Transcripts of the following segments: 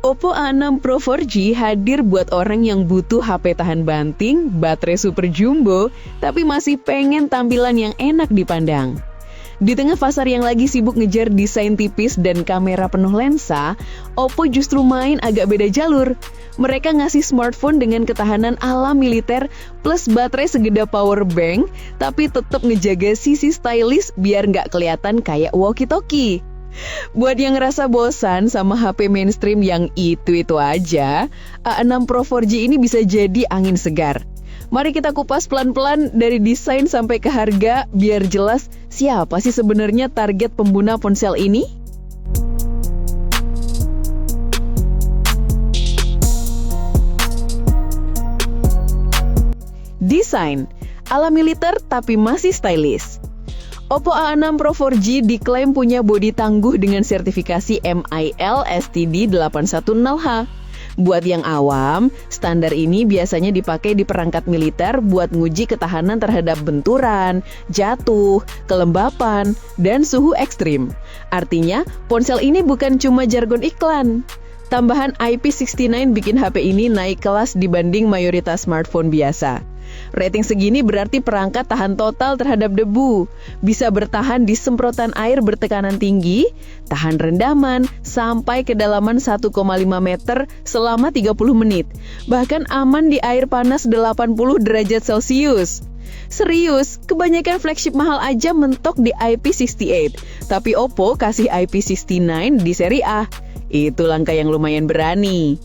Oppo A6 Pro 4G hadir buat orang yang butuh HP tahan banting, baterai super jumbo, tapi masih pengen tampilan yang enak dipandang. Di tengah pasar yang lagi sibuk ngejar desain tipis dan kamera penuh lensa, Oppo justru main agak beda jalur. Mereka ngasih smartphone dengan ketahanan ala militer plus baterai segede power bank, tapi tetap ngejaga sisi stylish biar nggak kelihatan kayak walkie-talkie. Buat yang ngerasa bosan sama HP mainstream yang itu-itu aja, A6 Pro 4G ini bisa jadi angin segar. Mari kita kupas pelan-pelan dari desain sampai ke harga biar jelas siapa sih sebenarnya target pengguna ponsel ini. Desain ala militer tapi masih stylish. Oppo A6 Pro 4G diklaim punya bodi tangguh dengan sertifikasi MIL STD 810H. Buat yang awam, standar ini biasanya dipakai di perangkat militer buat nguji ketahanan terhadap benturan, jatuh, kelembapan, dan suhu ekstrim. Artinya, ponsel ini bukan cuma jargon iklan. Tambahan IP69 bikin HP ini naik kelas dibanding mayoritas smartphone biasa. Rating segini berarti perangkat tahan total terhadap debu, bisa bertahan di semprotan air bertekanan tinggi, tahan rendaman, sampai kedalaman 1,5 meter selama 30 menit, bahkan aman di air panas 80 derajat Celcius. Serius, kebanyakan flagship mahal aja mentok di IP68, tapi Oppo kasih IP69 di seri A. Itu langkah yang lumayan berani.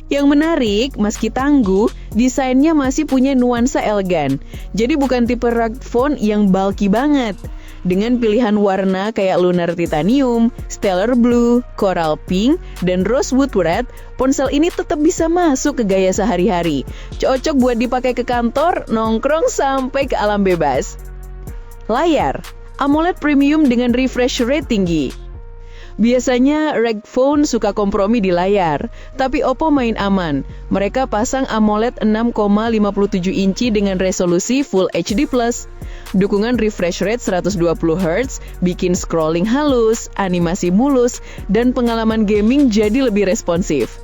Yang menarik, meski tangguh, desainnya masih punya nuansa elegan. Jadi bukan tipe rugged phone yang bulky banget. Dengan pilihan warna kayak lunar titanium, stellar blue, coral pink, dan rosewood red, ponsel ini tetap bisa masuk ke gaya sehari-hari. Cocok buat dipakai ke kantor, nongkrong, sampai ke alam bebas. Layar AMOLED premium dengan refresh rate tinggi. Biasanya rugged phone suka kompromi di layar, tapi Oppo main aman. Mereka pasang AMOLED 6,57 inci dengan resolusi Full HD+. Dukungan refresh rate 120Hz, bikin scrolling halus, animasi mulus, dan pengalaman gaming jadi lebih responsif.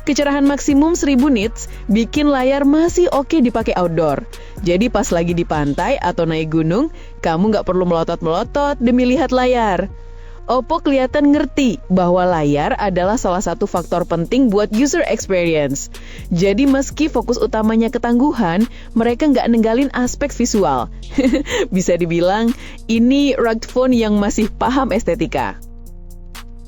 Kecerahan maksimum 1000 nits bikin layar masih oke dipakai outdoor. Jadi pas lagi di pantai atau naik gunung, kamu nggak perlu melotot-melotot demi lihat layar. Oppo kelihatan ngerti bahwa layar adalah salah satu faktor penting buat user experience. Jadi meski fokus utamanya ketangguhan, mereka nggak ninggalin aspek visual. Bisa dibilang, ini rugged phone yang masih paham estetika.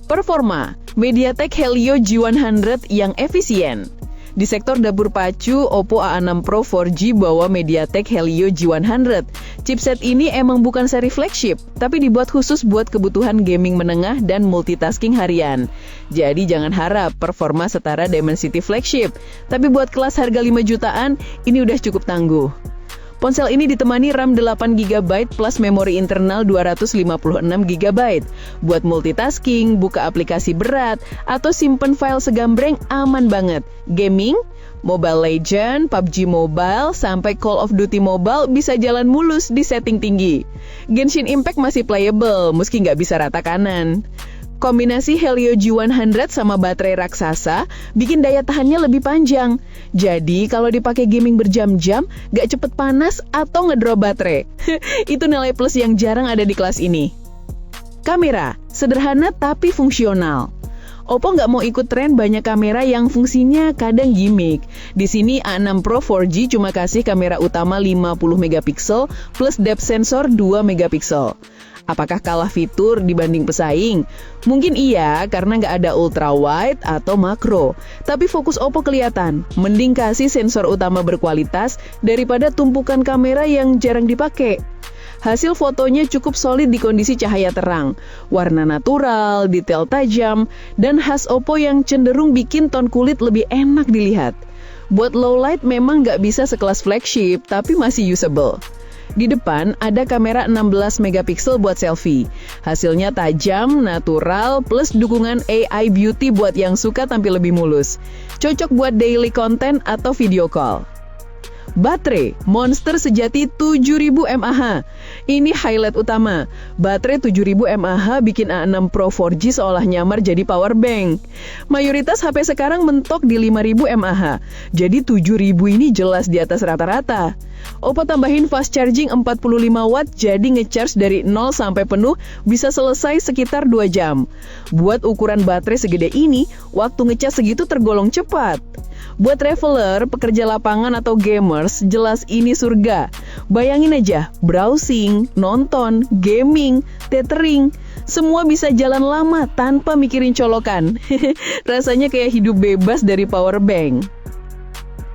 Performa, MediaTek Helio G100 yang efisien. Di sektor dapur pacu, Oppo A6 Pro 4G bawa MediaTek Helio G100. Chipset ini emang bukan seri flagship, tapi dibuat khusus buat kebutuhan gaming menengah dan multitasking harian. Jadi jangan harap performa setara Dimensity flagship, tapi buat kelas harga 5 jutaan, ini udah cukup tangguh. Ponsel ini ditemani RAM 8GB plus memori internal 256GB. Buat multitasking, buka aplikasi berat, atau simpen file segambreng aman banget. Gaming, Mobile Legends, PUBG Mobile, sampai Call of Duty Mobile bisa jalan mulus di setting tinggi. Genshin Impact masih playable, meski nggak bisa rata kanan. Kombinasi Helio G100 sama baterai raksasa bikin daya tahannya lebih panjang. Jadi kalau dipakai gaming berjam-jam, gak cepet panas atau ngedrop baterai. Itu nilai plus yang jarang ada di kelas ini. Kamera, sederhana tapi fungsional. Oppo nggak mau ikut tren banyak kamera yang fungsinya kadang gimmick. Di sini A6 Pro 4G cuma kasih kamera utama 50MP plus depth sensor 2MP. Apakah kalah fitur dibanding pesaing? Mungkin iya, karena nggak ada ultra wide atau makro. Tapi fokus Oppo kelihatan, mending kasih sensor utama berkualitas daripada tumpukan kamera yang jarang dipakai. Hasil fotonya cukup solid di kondisi cahaya terang, warna natural, detail tajam, dan khas Oppo yang cenderung bikin ton kulit lebih enak dilihat. Buat low light memang nggak bisa sekelas flagship, tapi masih usable. Di depan ada kamera 16MP buat selfie. Hasilnya tajam, natural, plus dukungan AI Beauty buat yang suka tampil lebih mulus. Cocok buat daily content atau video call. Baterai Monster sejati 7000 mAh. Ini highlight utama. Baterai 7000 mAh bikin A6 Pro 4G seolah nyamar jadi power bank. Mayoritas HP sekarang mentok di 5000 mAh. Jadi 7000 ini jelas di atas rata-rata. Oppo tambahin fast charging 45 watt, jadi ngecharge dari 0 sampai penuh bisa selesai sekitar 2 jam. Buat ukuran baterai segede ini, waktu ngecas segitu tergolong cepat. Buat traveler, pekerja lapangan atau gamers, jelas ini surga. Bayangin aja, browsing, nonton, gaming, tethering, semua bisa jalan lama tanpa mikirin colokan. Rasanya kayak hidup bebas dari power bank.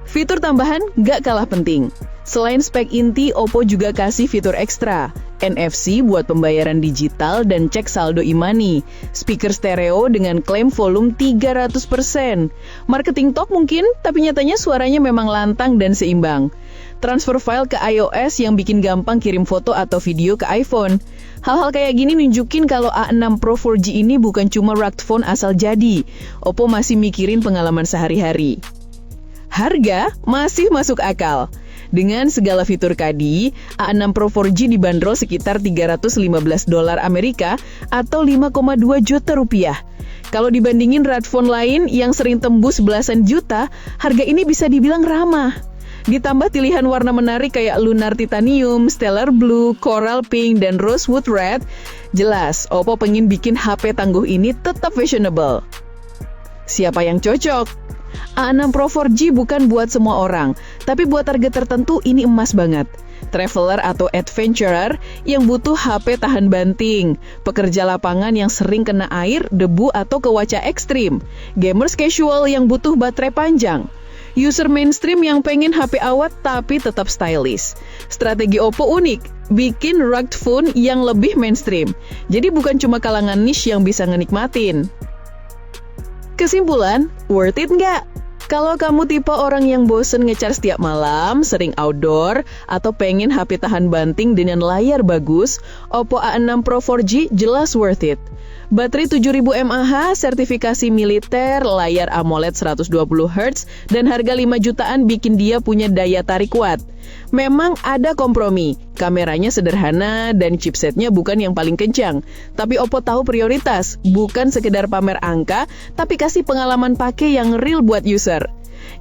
Fitur tambahan gak kalah penting. Selain spek inti, Oppo juga kasih fitur ekstra. NFC buat pembayaran digital dan cek saldo e-money. Speaker stereo dengan klaim volume 300%. Marketing talk mungkin, tapi nyatanya suaranya memang lantang dan seimbang. Transfer file ke iOS yang bikin gampang kirim foto atau video ke iPhone. Hal-hal kayak gini nunjukin kalau A6 Pro 4G ini bukan cuma rugged phone asal jadi. Oppo masih mikirin pengalaman sehari-hari. Harga masih masuk akal. Dengan segala fitur tadi, A6 Pro 4G dibanderol sekitar $315 Amerika atau 5,2 juta rupiah. Kalau dibandingin smartphone lain yang sering tembus belasan juta, harga ini bisa dibilang ramah. Ditambah pilihan warna menarik kayak Lunar Titanium, Stellar Blue, Coral Pink, dan Rosewood Red, jelas Oppo pengen bikin HP tangguh ini tetap fashionable. Siapa yang cocok? A6 Pro 4G bukan buat semua orang, tapi buat target tertentu ini emas banget. Traveler atau adventurer yang butuh HP tahan banting, pekerja lapangan yang sering kena air, debu, atau cuaca ekstrim, gamers casual yang butuh baterai panjang, user mainstream yang pengen HP awet tapi tetap stylish. Strategi Oppo unik, bikin rugged phone yang lebih mainstream. Jadi bukan cuma kalangan niche yang bisa ngenikmatin. Kesimpulan, worth it nggak? Kalau kamu tipe orang yang bosen nge-charge setiap malam, sering outdoor, atau pengen HP tahan banting dengan layar bagus, Oppo A6 Pro 4G jelas worth it. Baterai 7000 mAh, sertifikasi militer, layar AMOLED 120Hz, dan harga 5 jutaan bikin dia punya daya tarik kuat. Memang ada kompromi, kameranya sederhana dan chipsetnya bukan yang paling kencang. Tapi Oppo tahu prioritas, bukan sekedar pamer angka, tapi kasih pengalaman pakai yang real buat user.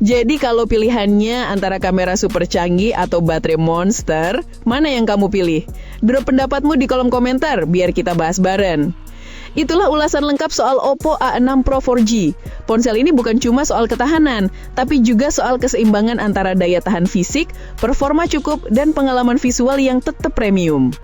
Jadi kalau pilihannya antara kamera super canggih atau baterai monster, mana yang kamu pilih? Drop pendapatmu di kolom komentar, biar kita bahas bareng. Itulah ulasan lengkap soal Oppo A6 Pro 4G. Ponsel ini bukan cuma soal ketahanan, tapi juga soal keseimbangan antara daya tahan fisik, performa cukup, dan pengalaman visual yang tetap premium.